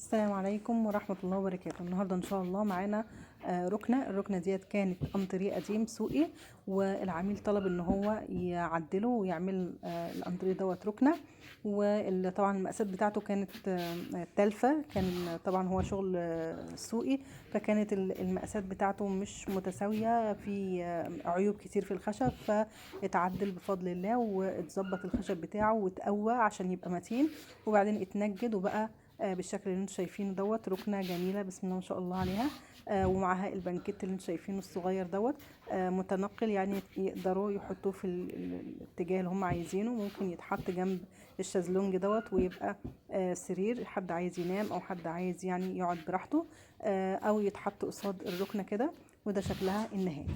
السلام عليكم ورحمة الله وبركاته. النهاردة إن شاء الله معانا الركنة ديت كانت أنتريه قديم سوقي، والعميل طلب إن هو يعدله ويعمل الأنتريه دوت ركنة. وطبعا المقاسات بتاعته كانت تالفة، كان طبعا هو شغل سوقي، فكانت المقاسات بتاعته مش متساوية، في عيوب كتير في الخشب، فاتعدل بفضل الله واتظبط الخشب بتاعه واتقوى عشان يبقى متين، وبعدين اتنجد وبقى بالشكل اللي انتوا شايفينه دوت. ركنه جميله بسم الله ما شاء الله عليها، ومعاها البنكت اللي انتوا شايفينه الصغير دوت، متنقل، يعني يقدروا يحطوه في الاتجاه اللي هم عايزينه. ممكن يتحط جنب الشازلونج دوت ويبقى سرير حد عايز ينام او حد عايز يعني يقعد براحته، او يتحط قصاد الركنه كده. وده شكلها النهائي.